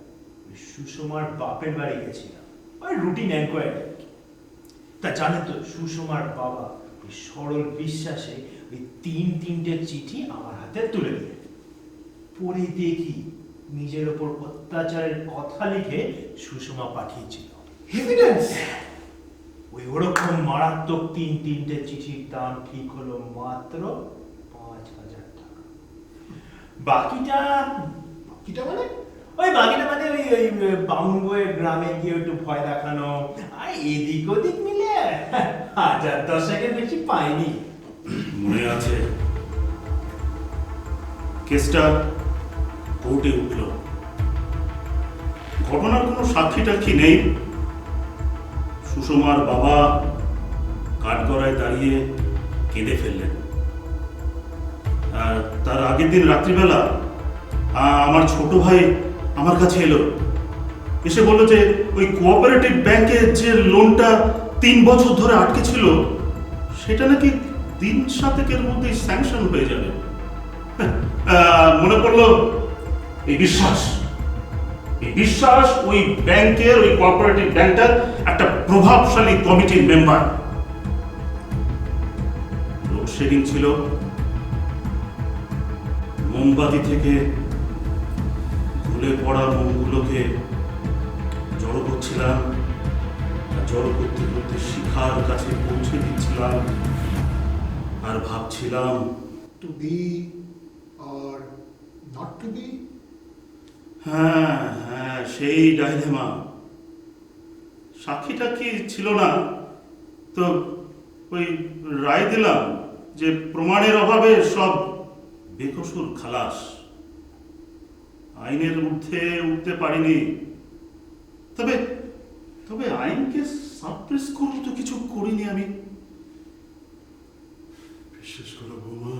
B: সুষমার বাপের বাড়ি গেছিলাম, ওই রুটিন এনকোয়ারি। তা জানেন তো সুষমার বাবা ওই সরল বিশ্বাসে ওই তিনটে চিঠি আমার হাতে তুলে দিলেন। পড়ে দেখি নিজের ওপর অত্যাচারের কথা লিখে সুষমা পাঠিয়েছিল।
A: এভিডেন্স?
B: ওই ওরকম মারাত্মক তিনটে চিঠির দাম ঠিক হলো মাত্র 5,000 টাকা। বাকিটা
A: মানে
B: বাকিটা মানে ওই বামুন বইয়ের গ্রামে গিয়ে একটু ভয় দেখানো, আর এদিক ওদিক মিলে 1,000-10,000 বেশি পাইনি।
D: মনে আছে কেসটা কোর্টে উঠল, ঘটনার কোনো সাক্ষী টাক্ষী নেই। সুষমার বাবা কাঠগড়ায় দাঁড়িয়ে কেঁদে ফেললেন। আর তার আগের দিন রাত্রিবেলা আমার ছোট ভাই আমার কাছে এলো, এসে বলল যে ওই কোঅপারেটিভ ব্যাংকের যে লোনটা 3 বছর ধরে আটকে ছিল সেটা নাকি 3 শতকের মধ্যেই স্যাংশন হয়ে যাবে। মনে পড়লো এই বিশ্বাস ওই ব্যাংকের, ওই কোঅপারেটিভ ব্যাংকটার একটা প্রভাবশালী কমিটির মেম্বার। লোডশেডিং ছিল, মোমবাতি থেকে ঢুলে পড়া মনগুলোকে জড়ো করছিলাম, আর জড়ো করতে করতে শিখার কাছে পৌঁছে দিচ্ছিলাম, আর ভাবছিলাম
A: to be or not to be.
D: হ্যাঁ হ্যাঁ, সেই ডাইলেমা। সাক্ষীটা কি ছিল না, তো ওই রায় দিলাম যে প্রমাণের অভাবে সব বেকসুর খালাস। আইনের ঊর্ধ্বে উঠতে পারিনি, তবে তবে আইনকে সাপ্রেস করব তো কিছু করিনি আমি।
C: বিশ্বাস করো বৌমা,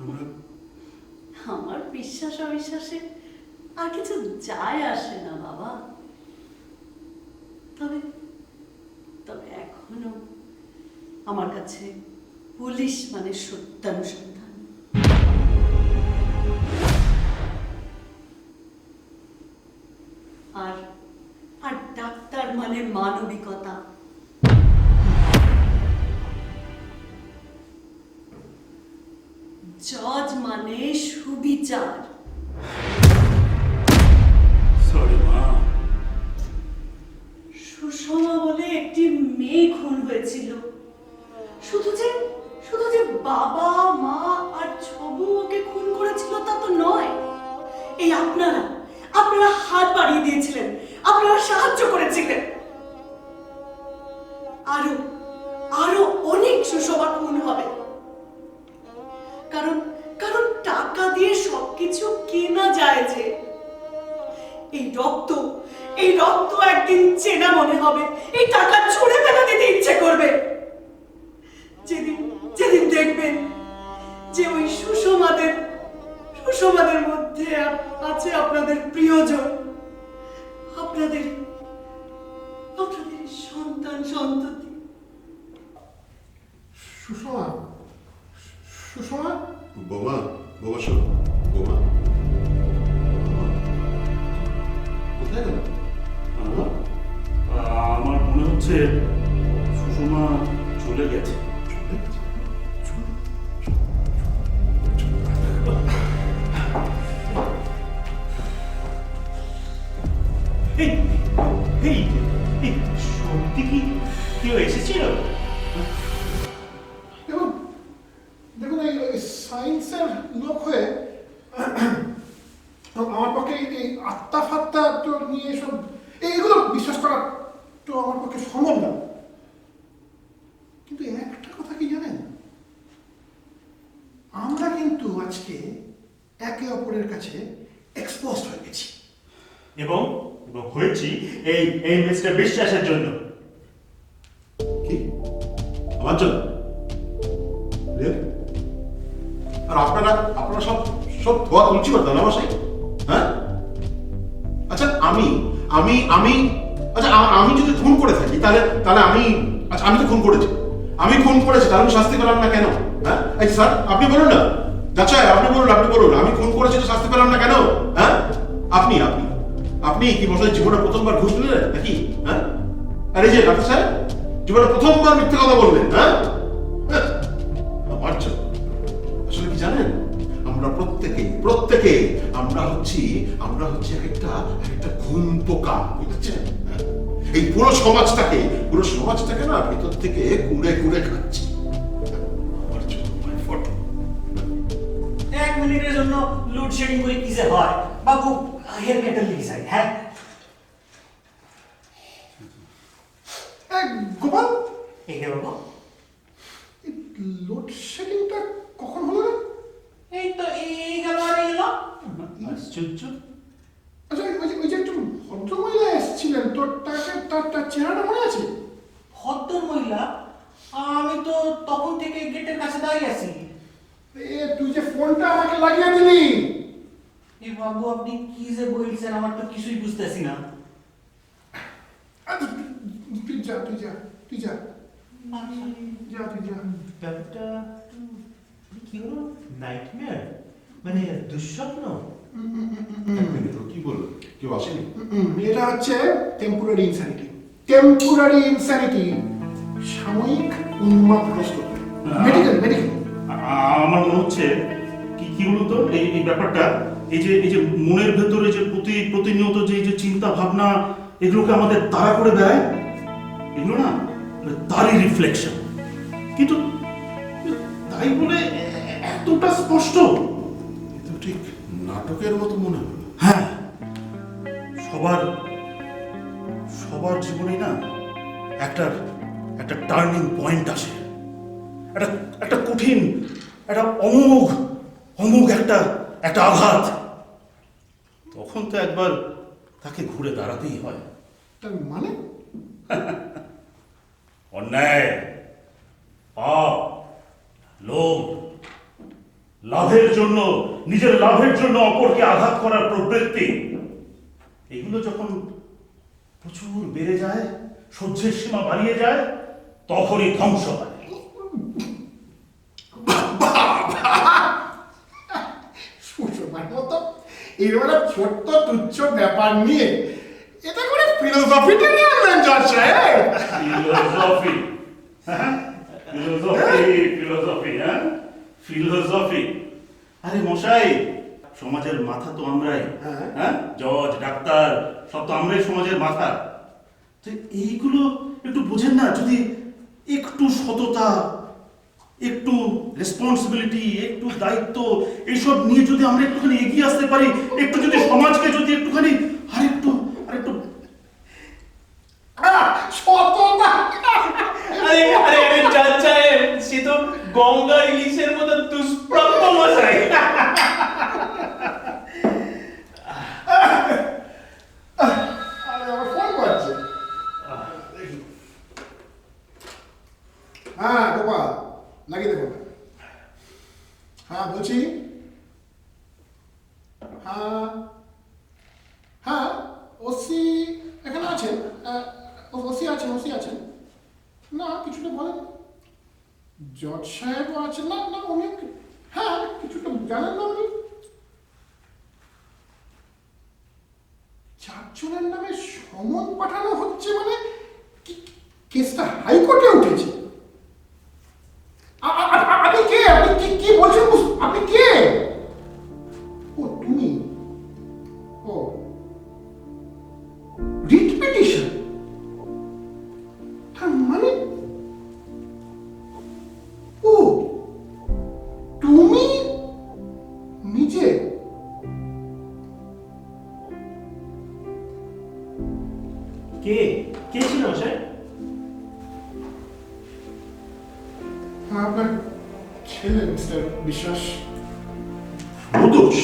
C: আমরা
E: আমার বিশ্বাস অবিশ্বাসে আর কিছু যায় আসে না বাবা। তবে তবে এখনো আমার কাছে পুলিশ মানে সত্যানুসন্ধান। আর আর ডাক্তার মানে মানবিকতা। জজ মানে সুবিচার।
D: সরি মা।
E: সুষমা বলে একটি মেয়ে খুন হয়েছিল। শুধু যে বাবা মা আর ছবু ওকে খুন করেছিল তা তো নয়। এই আপনারা হাত বাড়িয়ে দিয়েছিলেন, আপনারা সাহায্য করেছিলেন। আরো অনেক সুষমা খুন হবে, কারণ টাকা দিয়ে সবকিছু কেনা যায় যে। এই রক্ত একদিন চেনা মনে হবে, এই টাকা ছুঁড়ে ফেলে দিতে ইচ্ছে করবে। যেদিন দেখবেন যে ওই সুষমাদের মধ্যে আছে আপনাদের প্রিয়জন, আপনাদের সন্তান সন্ততি।
A: সুষমা, সুষমা,
C: বৌমা, বৌমা শোনো, বৌমা কোথায় গেল?
D: আমার মনে হচ্ছে সুষমা চলে গেছে।
B: সত্যি কি কেউ এসেছিল?
A: দেখুন এই সায়েন্সের লোক হয়ে আমার পক্ষে এই আত্মা ফাত্তা তো নিয়ে সব এইগুলো বিশ্বাস করা তো আমার পক্ষে সম্ভব না। কিন্তু একটা কথা কি জানেন, আমরা কিন্তু আজকে একে অপরের কাছে এক্সপোজ হয়ে গেছি।
B: এবং হয়েছি এই মিস্টার বিশ্বাসের জন্য।
C: কি আমার জন্য? আর আপনারা সব ধোয়া তুলছি করতেন না বাসায়? হ্যাঁ, আচ্ছা আমি আচ্ছা আমি যদি খুন করে থাকি তাহলে আমি আচ্ছা আমি তো খুন করেছি, তাহলে আমি শাস্তি পেলাম না কেন? হ্যাঁ স্যার আপনি বলুন না, আচ্ছা আপনি বলুন আমি খুন করেছি তো শাস্তি পেলাম না কেন? হ্যাঁ আপনি কি বসায় জীবনে প্রথমবার ঘুষ নিলেন নাকি? হ্যাঁ, আর এই যে ডাক্তার সাহেব জীবনে প্রথমবার মিথ্যে কথা বললেন। হ্যাঁ, আমার জন্য আসলে কি জানেন, আমরা প্রত্যেকে আমরা হচ্ছি একটা ঘুম পোকা, বুঝছেন? এই পুরো সমাজটাকে না ভিতর থেকে কুড়ে খাচ্ছি। আমার জন্য my fault।
F: 1 মিনিটের জন্য লোডশেডিং করে কি যে হয় বাবু, হেয়ার মেটাল লিখে যায়। হ্যাঁ
A: গোপাল,
F: একে বাবু,
A: লোডশেডিংটা কখন হলো রে?
F: এই তো এই গেল আর এই এলো।
B: আশ্চর্য।
A: আচ্ছা ওই যে একটু ভদ্রমহিলা এসেছিলেন, তার চেহারাটা মনে আছে?
F: ভদ্র মহিলা? আমি তো তখন থেকে গেটের কাছে দাঁড়িয়ে আছি।
A: তুই যে ফোনটা আমাকে লাগিয়ে দিলি।
F: এ বাবু আপনি কি যে বলছেন, আমার তো কিছুই বুঝতেছি না।
A: তুই যা
B: ব্যাপারটা কি হলো? নাইটমেয়ার মানে দুঃস্বপ্ন?
C: কি বললো, কেউ আসেনি?
A: এটা হচ্ছে টেম্পোরারি ইনস্যানিটি, সাময়িক উন্মাদগ্রস্ত। মেডিকেল।
D: আমার মনে হচ্ছে কি বলুন তো এই ব্যাপারটা, এই যে মনের ভেতরে যে প্রতিনিয়ত যে চিন্তা ভাবনা এগুলোকে আমাদের তাড়া করে দেয়, এগুলো না তারই রিফ্লেকশন। কিন্তু তাই বলে এতটা স্পষ্ট?
C: এ তো ঠিক নাটকের মতো মনে হলো।
D: হ্যাঁ, সবার জীবনে না একটা টার্নিং পয়েন্ট আসে, একটা কঠিন, একটা অমোঘ একটা আঘাত। তখন তো একবার তাকে ঘুরে দাঁড়াতেই হয়।
A: তার মানে
D: অন্যায়, পাপ, লোভ, লাভের জন্য, নিজের লাভের জন্য অপরকে আঘাত করার প্রবৃত্তি, এগুলো যখন প্রচুর বেড়ে যায়, সহ্যের সীমা বাড়িয়ে যায়, তখনই ধ্বংস হয়।
A: সুষমার মতো এরকম একটা ছোট্ট তুচ্ছ ব্যাপার নিয়ে এটা করে ফিলোসফিটা নিয়ে আনলেন জজ সাহেব।
D: Philosophy, philosophy. আরে মশাই, সমাজের মাথা তো আমরাই, হ্যাঁ, জজ, ডাক্তার, সব তো আমরাই সমাজের মাথা। তো এইগুলো একটু বোঝেন না, যদি একটু সততা, একটু রেসপন্সিবিলিটি, একটু দায়িত্ব, এইসব নিয়ে যদি আমরা একটুখানি এগিয়ে আসতে পারি, একটু যদি সমাজকে যদি একটুখানি আরেকটু
A: সততা
B: আরে আরে আরে জজ সাহেব, সে তো গঙ্গা ইলিশের মতো দুষ্প্রাপ্য মশাই।
A: আরে আমার ফোন করছে। হ্যাঁ গোপাল, লাগিয়ে দেখো। হ্যাঁ বলছি, হ্যাঁ হ্যাঁ ওসি এখানে আছেন, ওসি আছেন। না কিছুটা বলেন। জজ সাহেবও আছেন। না না উনি, হ্যাঁ কিছুটা জানেন না উনি। 4 জনের নামে সমন পাঠানো হচ্ছে, মানে কেসটা হাইকোর্টে উঠেছে। আপনি কে? আপনি কি বলছেন? আপনি কে? ও তুমি, ও রিট পিটিশন, তার মানে ও তুমি নিজে?
B: কে ছিল মশাই?
A: আপনার ছেলে মিস্টার বিশ্বাস।
C: প্রদোষ,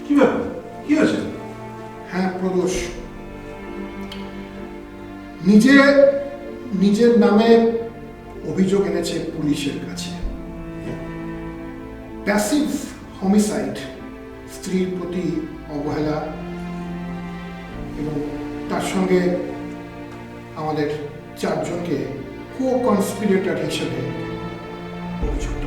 C: কি ব্যাপার, কি আছে?
A: হ্যাঁ প্রদোষ নিজের নামে অভিযোগ এনেছে পুলিশের কাছে। প্যাসিভ হোমিসাইড, স্ত্রীর প্রতি অবহেলা, এবং তার সঙ্গে আমাদের 4 জনকে কো-কনস্পিরেটর হিসেবে অভিযুক্ত